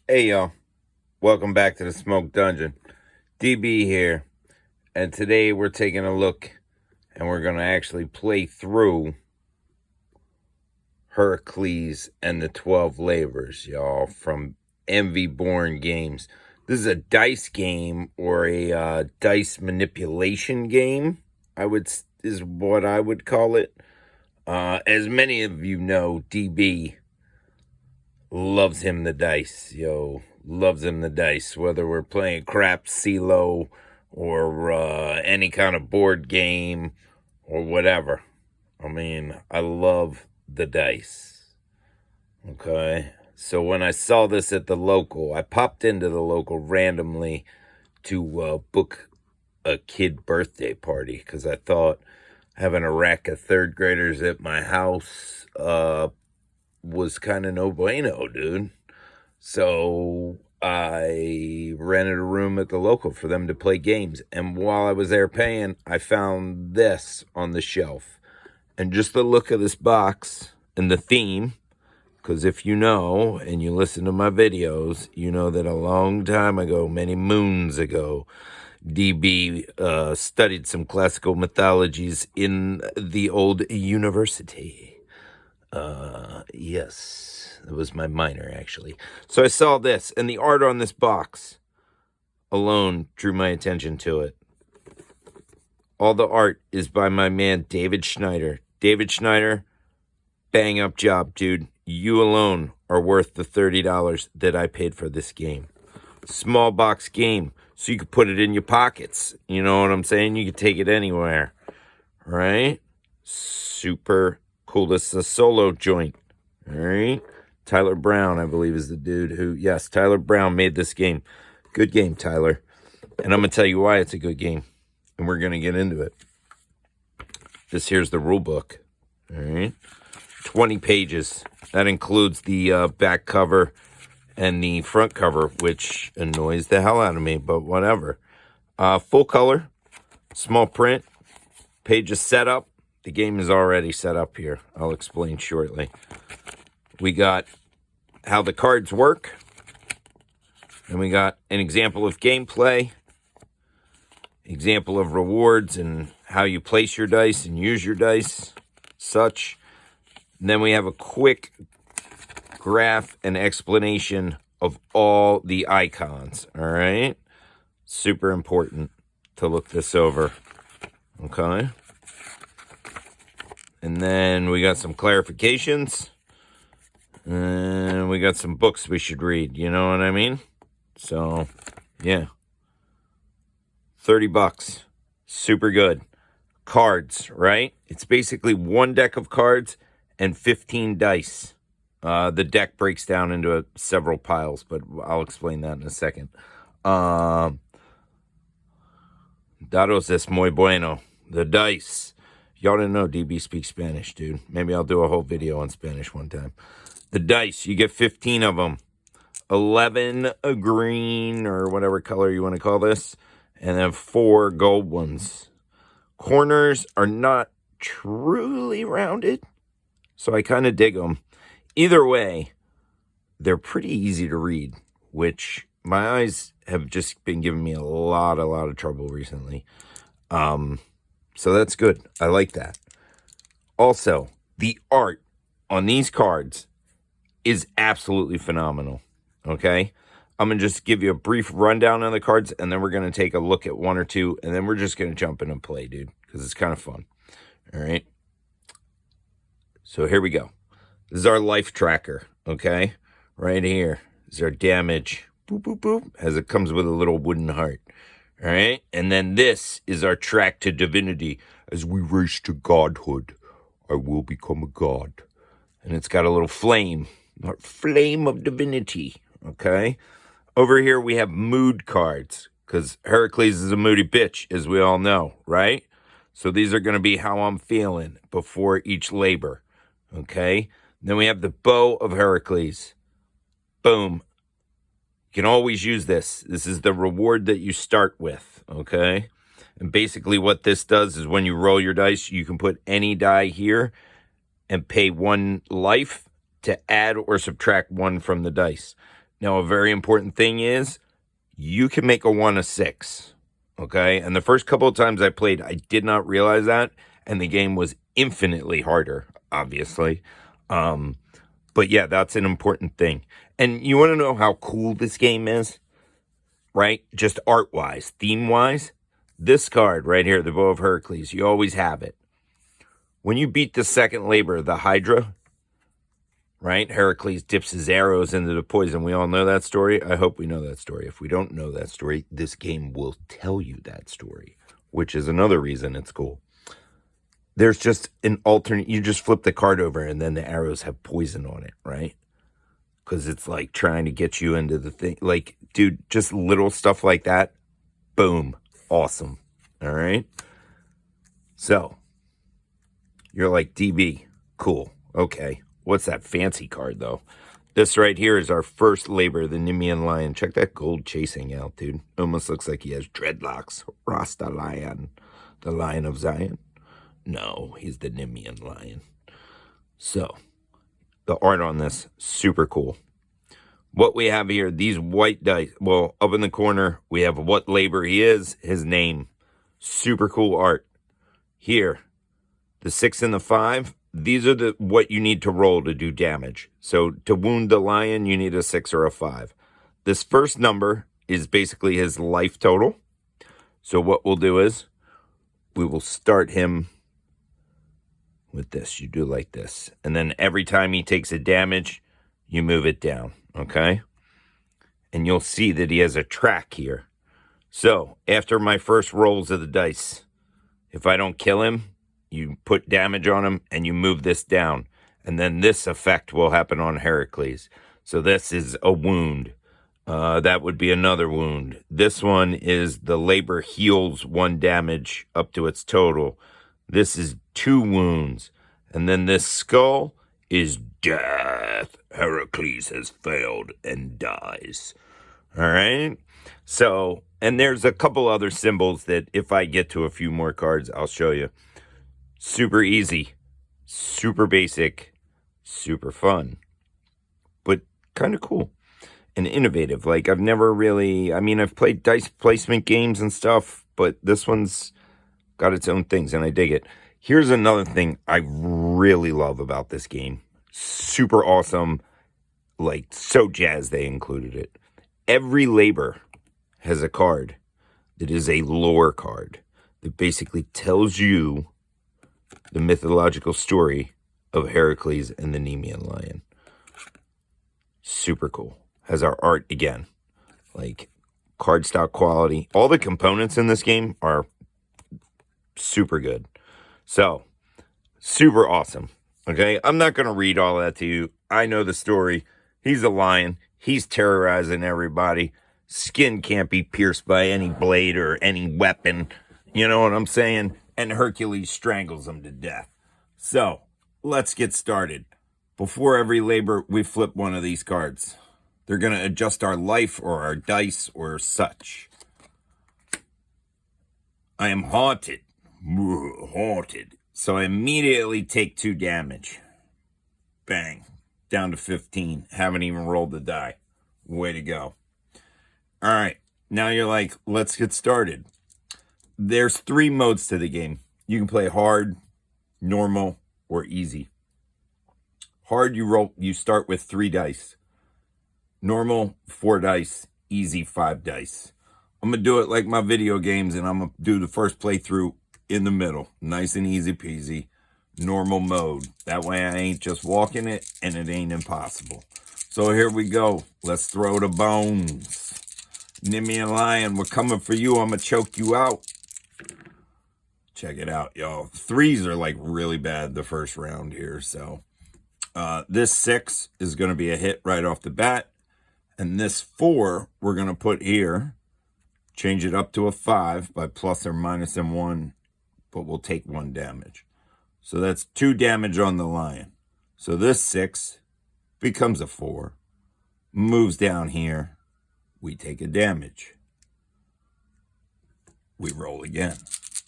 Hey y'all, welcome back to the Smoke Dungeon. DB here, and today we're taking a look and we're going to actually play through Hercules and the 12 Labors, y'all, from Envy Born Games. This is a dice game or a dice manipulation game, is what I would call it. As many of you know, DB loves him the dice, loves him the dice, whether we're playing crap CeeLo or any kind of board game or whatever. I mean, I love the dice. Okay, so when I saw this at the local, I popped into the local randomly to book a kid birthday party because I thought having a rack of third graders at my house was kind of no bueno, dude. So I rented a room at the local for them to play games. And while I was there paying, I found this on the shelf. And just the look of this box and the theme, because if you know and you listen to my videos, you know that a long time ago, many moons ago, DB studied some classical mythologies in the old university. Yes, it was my minor, actually. So I saw this, and the art on this box alone drew my attention to it. All the art is by my man, David Schneider. David Schneider, bang up job, dude. You alone are worth the $30 that I paid for this game. Small box game, so you could put it in your pockets. You know what I'm saying? You could take it anywhere, right? Super cool. This is a solo joint. All right. Tyler Brown, I believe, is the dude who, yes, Tyler Brown made this game. Good game, Tyler. And I'm going to tell you why it's a good game. And we're going to get into it. This here's the rule book. All right. 20 pages. That includes the back cover and the front cover, which annoys the hell out of me, but whatever. Full color, small print, pages set up. The game is already set up here. I'll explain shortly. We got how the cards work. And we got an example of gameplay. Example of rewards and how you place your dice and use your dice. Such. And then we have a quick graph and explanation of all the icons. All right. Super important to look this over. Okay. And then we got some clarifications. And we got some books we should read. You know what I mean? So, yeah. $30. Super good. Cards, right? It's basically one deck of cards and 15 dice. The deck breaks down into several piles, but I'll explain that in a second. Dados es muy bueno. The dice. Y'all didn't know DB speaks Spanish, dude. Maybe I'll do a whole video on Spanish one time. The dice, you get 15 of them. 11 green or whatever color you want to call this. And then 4 gold ones. Corners are not truly rounded, so I kind of dig them. Either way, they're pretty easy to read, which my eyes have just been giving me a lot of trouble recently. So that's good. I like that. Also, the art on these cards is absolutely phenomenal. Okay? I'm going to just give you a brief rundown on the cards, and then we're going to take a look at one or two, and then we're just going to jump in and play, dude, because it's kind of fun. All right? So here we go. This is our life tracker, okay? Right here is our damage. Boop, boop, boop. As it comes with a little wooden heart. All right? And then this is our track to divinity. As we race to godhood, I will become a god. And it's got a little flame. Our flame of divinity, okay? Over here we have mood cards. Because Hercules is a moody bitch, as we all know, right? So these are going to be how I'm feeling before each labor, okay? Then we have the bow of Hercules. Boom. You can always use this. This is the reward that you start with, okay? And basically what this does is when you roll your dice, you can put any die here and pay 1 life to add or subtract 1 from the dice. Now, a very important thing is you can make a 1 of 6. Okay? And the first couple of times I played, I did not realize that. And the game was infinitely harder, obviously. But yeah, that's an important thing. And you want to know how cool this game is? Right? Just art-wise, theme-wise. This card right here, the Bow of Hercules, you always have it. When you beat the second labor, the Hydra, right? Hercules dips his arrows into the poison. We all know that story. I hope we know that story. If we don't know that story, this game will tell you that story, which is another reason it's cool. There's just an alternate, you just flip the card over and then the arrows have poison on it, right? Because it's like trying to get you into the thing. Like, dude, just little stuff like that. Boom. Awesome. All right. So, you're like, DB, cool. Okay. What's that fancy card, though? This right here is our first labor, the Nemean Lion. Check that gold chasing out, dude. Almost looks like he has dreadlocks. Rasta Lion. The Lion of Zion. No, he's the Nemean Lion. So, the art on this, super cool. What we have here, these white dice. Well, up in the corner, we have what labor he is, his name. Super cool art. Here, the 6 and the 5, these are what you need to roll to do damage. So to wound the lion, you need a 6 or a 5. This first number is basically his life total. So what we'll do is we will start him with this. You do like this. And then every time he takes a damage, you move it down. Okay? And you'll see that he has a track here. So after my first rolls of the dice, if I don't kill him, you put damage on him and you move this down. And then this effect will happen on Hercules. So this is a wound. That would be another wound. This one is the labor heals 1 damage up to its total. This is 2 wounds. And then this skull is death. Hercules has failed and dies. All right? So, and there's a couple other symbols that if I get to a few more cards, I'll show you. Super easy, super basic, super fun, but kind of cool and innovative. Like, I've never really, I mean, I've played dice placement games and stuff, but this one's got its own things, and I dig it. Here's another thing I really love about this game. Super awesome, like, so jazzed they included it. Every labor has a card that is a lore card that basically tells you the mythological story of Hercules and the Nemean Lion. Super cool. Has our art again. Like, cardstock quality. All the components in this game are super good. So, super awesome. Okay? I'm not going to read all that to you. I know the story. He's a lion. He's terrorizing everybody. Skin can't be pierced by any blade or any weapon. You know what I'm saying? And Hercules strangles him to death. So, let's get started. Before every labor, we flip one of these cards. They're going to adjust our life or our dice or such. I am haunted. Haunted. So I immediately take 2 damage. Bang. Down to 15. Haven't even rolled the die. Way to go. All right. Now you're like, let's get started. There's 3 modes to the game. You can play hard, normal, or easy. Hard, you start with 3 dice. Normal, 4 dice. Easy, 5 dice. I'm going to do it like my video games, and I'm going to do the first playthrough in the middle. Nice and easy peasy. Normal mode. That way I ain't just walking it, and it ain't impossible. So here we go. Let's throw the bones. Nemean Lion, we're coming for you. I'm going to choke you out. Check it out, y'all. 3s are like really bad the first round here. So this 6 is going to be a hit right off the bat. And this 4 we're going to put here. Change it up to a 5 by plus or minus and 1. But we'll take 1 damage. So that's 2 damage on the lion. So this 6 becomes a 4. Moves down here. We take a damage. We roll again.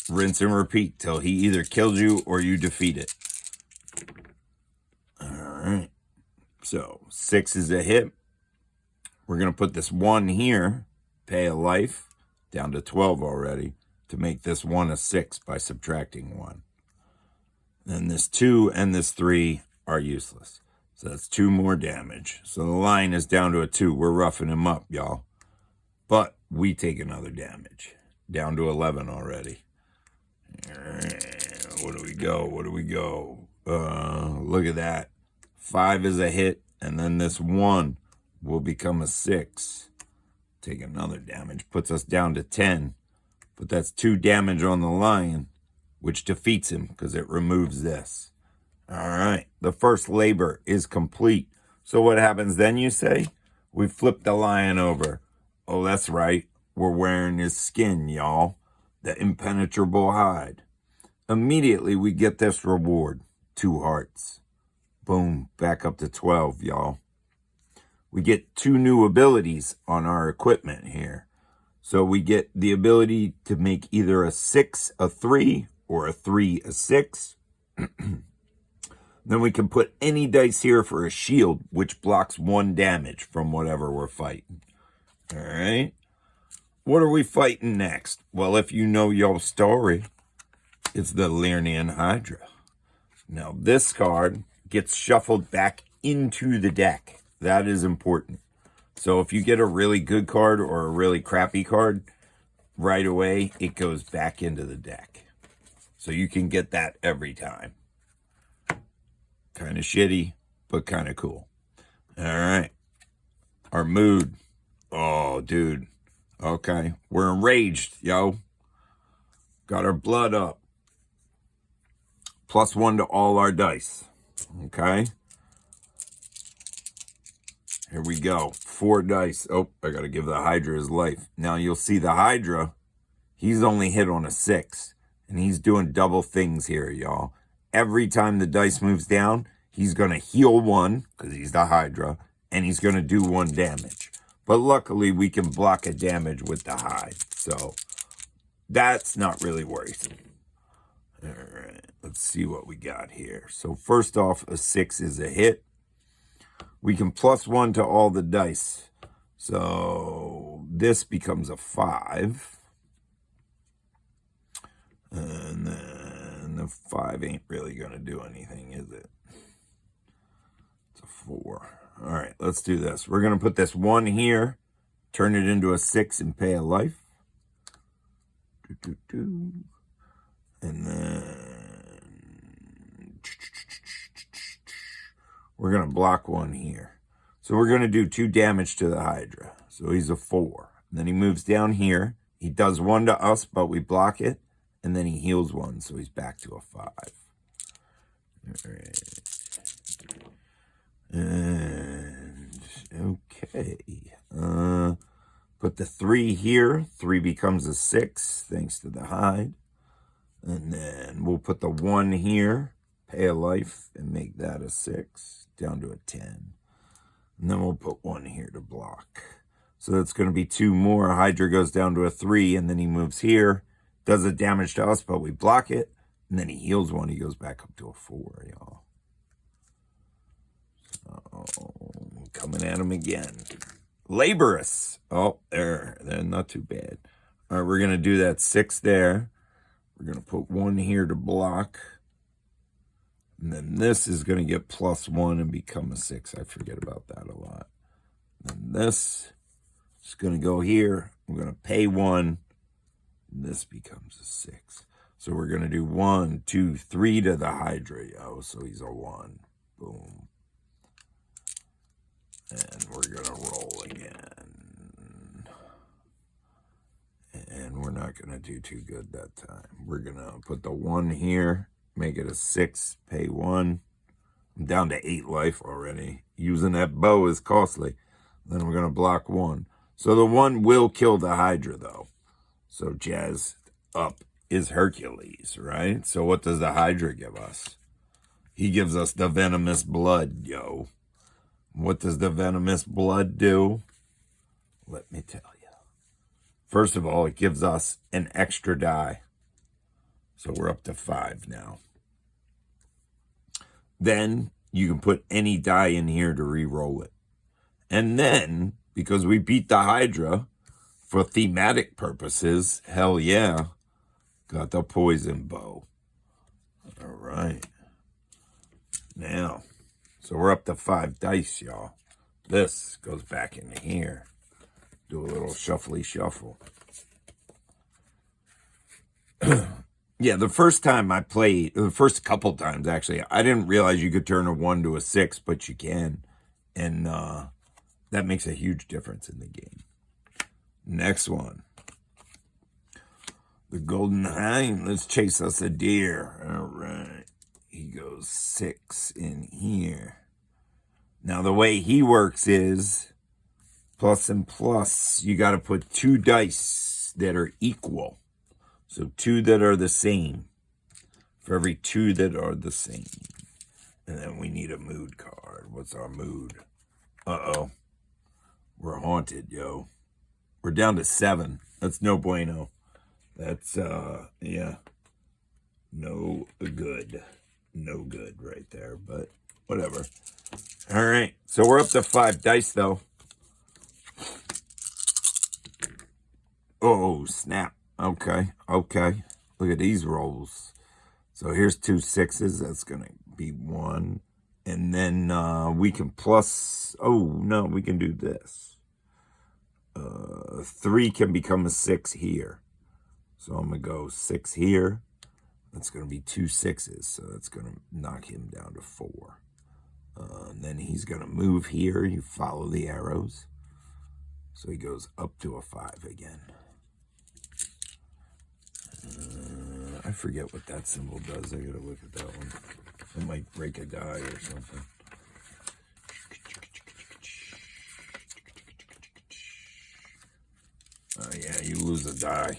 Rinse and repeat till he either kills you or you defeat it. All right. So 6 is a hit. We're going to put this 1 here, pay a life, down to 12 already, to make this 1 a 6 by subtracting 1. Then this 2 and this 3 are useless. So that's 2 more damage. So the lion is down to a 2. We're roughing him up, y'all. But we take another damage. Down to 11 already. What do we go? What do we go? Look at that. 5 is a hit. And then this 1 will become a 6. Take another damage. Puts us down to 10. But that's 2 damage on the lion, which defeats him because it removes this. All right. The first labor is complete. So what happens then, you say? We flip the lion over. Oh, that's right. We're wearing his skin, y'all. The impenetrable hide. Immediately, we get this reward. 2 hearts. Boom. Back up to 12, y'all. We get 2 new abilities on our equipment here. So we get the ability to make either a 6 a 3 or a 3 a 6. Then we can put any dice here for a shield, which blocks 1 damage from whatever we're fighting. All right. What are we fighting next? Well, if you know your story, it's the Lernian Hydra. Now, this card gets shuffled back into the deck. That is important. So if you get a really good card or a really crappy card, right away, it goes back into the deck. So you can get that every time. Kind of shitty, but kind of cool. All right. Our mood. Oh, dude. Okay. We're enraged, yo. Got our blood up. +1 to all our dice. Okay. Here we go. 4 dice. Oh, I got to give the Hydra his life. Now you'll see the Hydra, he's only hit on a 6. And he's doing double things here, y'all. Every time the dice moves down, he's going to heal 1, because he's the Hydra, and he's going to do 1 damage. But luckily, we can block a damage with the hide. So that's not really worrisome. All right, let's see what we got here. So first off, a 6 is a hit. We can +1 to all the dice. So this becomes a 5. And then the 5 ain't really going to do anything, is it? It's a 4. All right, let's do this. We're going to put this 1 here, turn it into a 6 and pay a life. And then we're going to block 1 here. So we're going to do 2 damage to the Hydra. So he's a 4. And then he moves down here. He does 1 to us, but we block it. And then he heals 1, so he's back to a 5. All right. And, okay. Put the 3 here. 3 becomes a 6, thanks to the hide. And then we'll put the 1 here, pay a life, and make that a 6, down to a 10. And then we'll put 1 here to block. So that's going to be 2 more. Hydra goes down to a 3, and then he moves here. Does the damage to us, but we block it. And then he heals 1. He goes back up to a 4, y'all. So, coming at him again. Laborious. Oh, they're not too bad. All right, we're going to do that 6 there. We're going to put 1 here to block. And then this is going to get +1 and become a 6. I forget about that a lot. And then this is going to go here. We're going to pay 1. This becomes a 6. So we're going to do 1, 2, 3 to the Hydra, yo. So he's a 1. Boom. And we're going to roll again. And we're not going to do too good that time. We're going to put the 1 here, make it a 6, pay 1. I'm down to 8 life already. Using that bow is costly. Then we're going to block 1. So the 1 will kill the Hydra, though. So jazzed up is Hercules, right? So what does the Hydra give us? He gives us the venomous blood, yo. What does the venomous blood do? Let me tell you. First of all, it gives us an extra die. So we're up to 5 now. Then you can put any die in here to re-roll it. And then, because we beat the Hydra for thematic purposes. Hell yeah. Got the poison bow. All right. Now, so we're up to 5 dice, y'all. This goes back in here. Do a little shuffly shuffle. Yeah, the first time I played, the first couple times actually, I didn't realize you could turn a 1 to a 6, but you can. And that makes a huge difference in the game. Next one. The Golden Hind. Let's chase us a deer. All right. He goes 6 in here. Now, the way he works is plus and plus. You got to put 2 dice that are equal. So 2 that are the same. For every 2 that are the same. And then we need a mood card. What's our mood? Uh-oh. We're haunted, yo. We're down to 7. That's no bueno. That's, yeah. No good. No good right there, but whatever. All right. So we're up to 5 dice, though. Oh, snap. Okay. Okay. Look at these rolls. So here's 2 6s. That's going to be 1. And then we can plus... Oh, no, we can do this. 3 can become a 6 here. So I'm going to go 6 here. That's going to be 2 6s. So that's going to knock him down to 4. And then he's going to move here. You follow the arrows. So he goes up to a 5 again. I forget what that symbol does. I got to look at that one. It might break a die or something. Oh, yeah, you lose a die.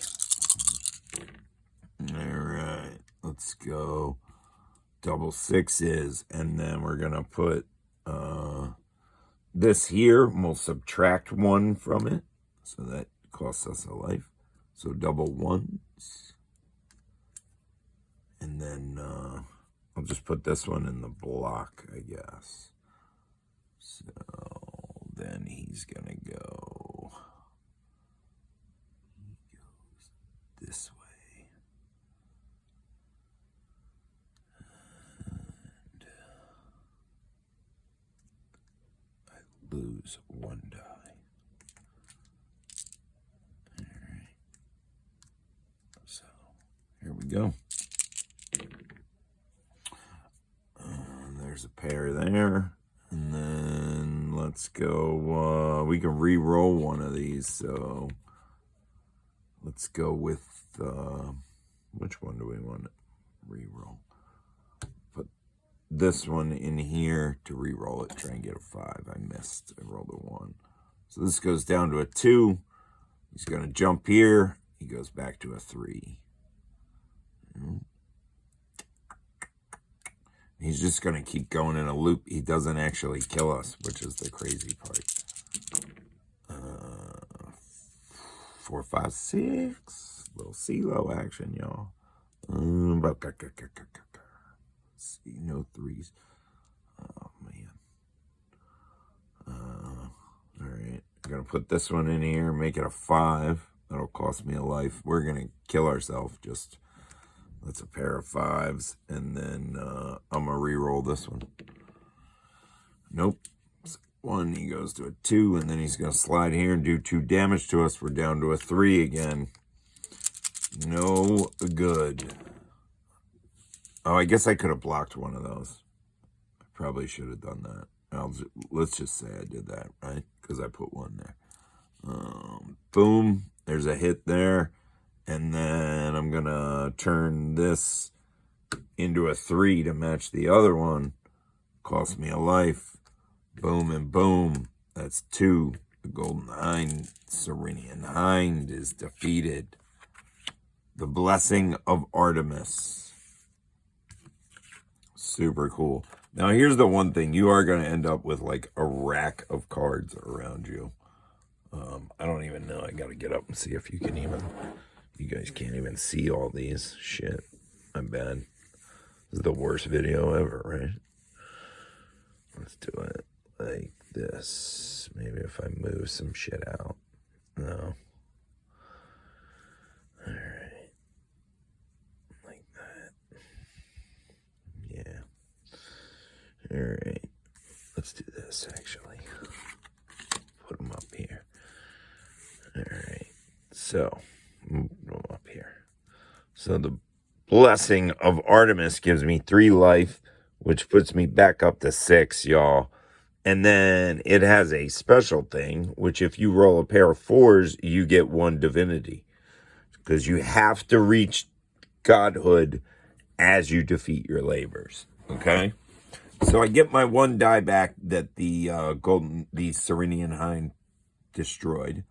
All right, let's go. Double 6s, and then we're going to put this here. We'll subtract 1 from it, so that costs us a life. So double 1s. And then I'll just put this one in the block, I guess. So then he's going to go... He goes this way. And I lose 1 die. All right. So here we go. There's a pair there. And then let's go. We can re-roll one of these. So let's go with which one do we want to re-roll? Put this one in here to re-roll it. Try and get a 5. I missed. I rolled a 1. So this goes down to a 2. He's going to jump here. He goes back to a 3. He's just going to keep going in a loop. He doesn't actually kill us, which is the crazy part. 4, 5, 6. Little CeeLo action, y'all. See, no 3s. Oh, man. All right. I'm going to put this one in here, make it a 5. That'll cost me a life. We're going to kill ourselves. Just... That's a pair of 5s, and then I'm going to re-roll this one. Nope. 1, he goes to a 2, and then he's going to slide here and do 2 damage to us. We're down to a 3 again. No good. Oh, I guess I could have blocked one of those. I probably should have done that. Let's just say I did that, right? Because I put 1 there. Boom. There's a hit there. And then I'm going to turn this into a 3 to match the other one. Cost me a life. Boom and boom. That's 2. The Golden Hind, Serenian Hind, is defeated. The Blessing of Artemis. Super cool. Now, here's the one thing. You are going to end up with like a rack of cards around you. I don't even know. I got to get up and see if you can even... You guys can't even see all these. Shit. I'm bad. This is the worst video ever, right? Let's do it like this. Maybe if I move move some shit out. No. All right. Like that. Yeah. All right. Let's do this, actually. Put them up here. All right. So, move them up here. So the blessing of Artemis gives me 3 life, which puts me back up to 6, y'all. And then it has a special thing, which if you roll a pair of 4s, you get 1 divinity. Because you have to reach godhood as you defeat your labors. Okay? So I get my 1 die back that the Serenian Hind destroyed.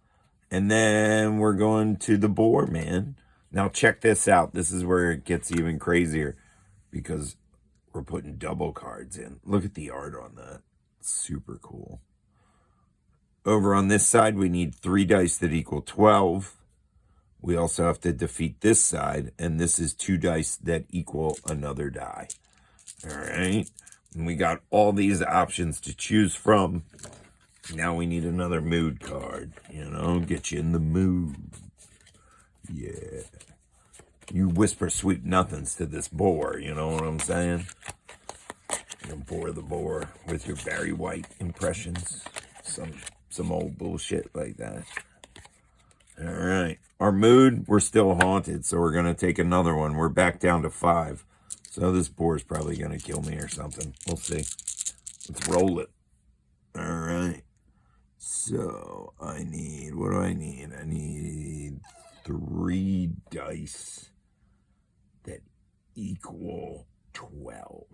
And then we're going to the boar, man. Now check this out. This is where it gets even crazier. Because we're putting double cards in. Look at the art on that. Super cool. Over on this side, we need 3 dice that equal 12. We also have to defeat this side, and this is 2 dice that equal another die. All right. And we got all these options to choose from. Now we need another mood card. You know, get you in the mood. Yeah. You whisper sweet nothings to this boar, you know what I'm saying? You bore the boar with your Barry White impressions. Some old bullshit like that. All right. Our mood, we're still haunted, so we're going to take another one. We're back down to 5. So this boar's probably going to kill me or something. We'll see. Let's roll it. All right. So I need, what do I need? I need 3 dice that equal 12.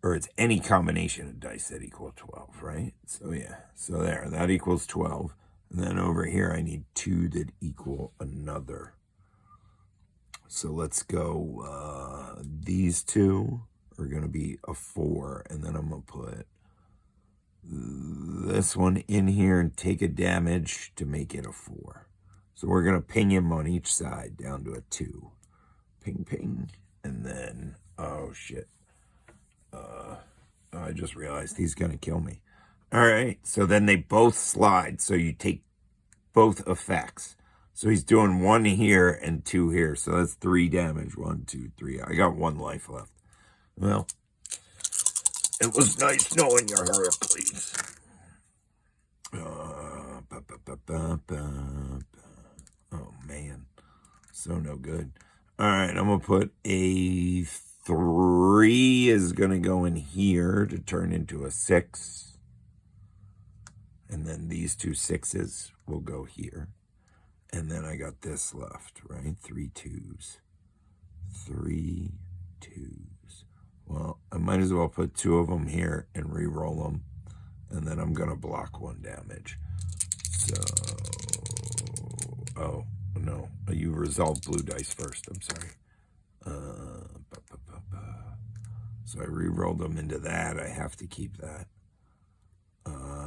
Or it's any combination of dice that equal 12, right? So yeah, so there, that equals 12. And then over here, I need 2 that equal another. So let's go, these 2 are going to be a 4. And then I'm going to put this one in here and take a damage to make it a 4. So we're going to ping him on each side down to a 2. Ping, ping. And then, oh shit. I just realized he's going to kill me. All right. So then they both slide. So you take both effects. So he's doing 1 here and 2 here. So that's 3 damage. 1, 2, 3. I got 1 life left. Well, it was nice knowing you, Hercules. Oh, man. So no good. All right. I'm going to put a 3 is going to go in here to turn into a 6. And then these 2 6s will go here. And then I got this left, right? 3 2s. 3 2s. Well, I might as well put 2 of them here and re-roll them. And then I'm going to block 1 damage. So, oh, no. You resolve blue dice first. I'm sorry. So I re-rolled them into that. I have to keep that.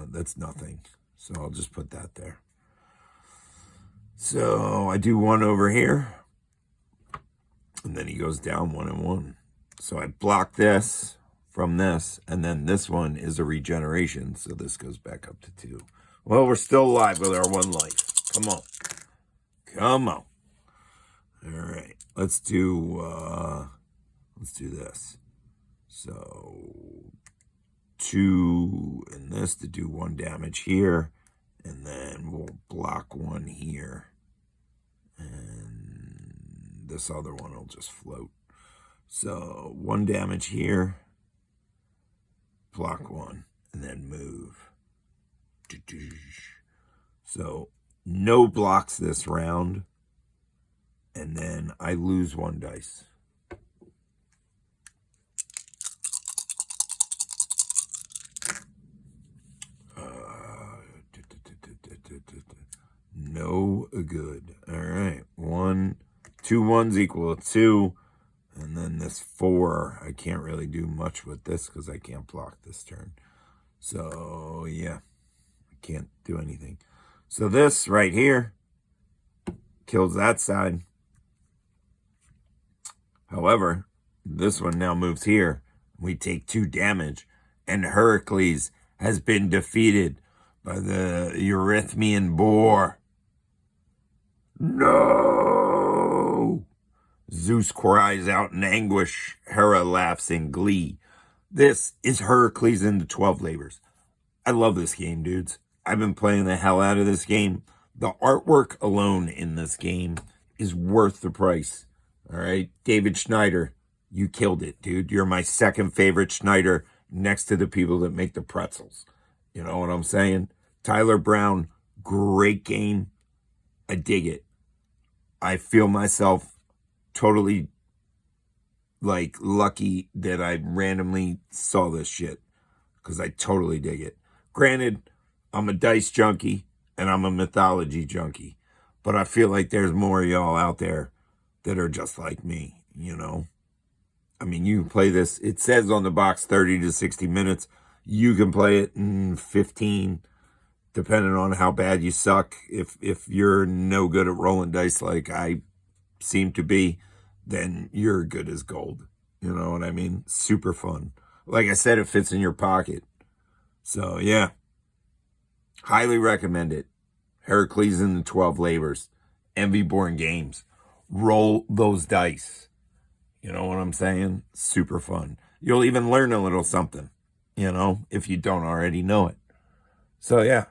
That's nothing. So I'll just put that there. So I do 1 over here. And then he goes down 1 and 1. So I block this from this. And then this one is a regeneration. So this goes back up to 2. Well, we're still alive with our 1 life. Come on. Come on. All right. Let's do this. So 2 in this to do 1 damage here. And then we'll block 1 here. And this other one will just float. So 1 damage here. Block 1. And then move. So no blocks this round. And then I lose 1 dice. No good. All right. 2 1s equal 2. And then this 4, I can't really do much with this because I can't block this turn. So, yeah. I can't do anything. So this right here kills that side. However, this one now moves here. We take 2 damage. And Hercules has been defeated by the Eurythmian boar. No! Zeus cries out in anguish. Hera laughs in glee. This is Hercules and the 12 Labors. I love this game, dudes. I've been playing the hell out of this game. The artwork alone in this game is worth the price. All right, David Schneider, you killed it, dude. You're my second favorite Schneider next to the people that make the pretzels. You know what I'm saying? Tyler Brown, great game. I dig it. I feel myself totally like lucky that I randomly saw this shit because I totally dig it. Granted, I'm a dice junkie and I'm a mythology junkie, but I feel like there's more of y'all out there that are just like me, you know? I mean, you can play this. It says on the box 30 to 60 minutes. You can play it in 15, depending on how bad you suck. If you're no good at rolling dice like I seem to be, then you're good as gold. You know what I mean? Super fun. Like I said, it fits in your pocket. So, yeah. Highly recommend it. Hercules and the 12 Labors. Envy Born Games. Roll those dice. You know what I'm saying? Super fun. You'll even learn a little something, you know, if you don't already know it. So, yeah.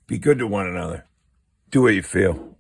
Be good to one another. Do what you feel.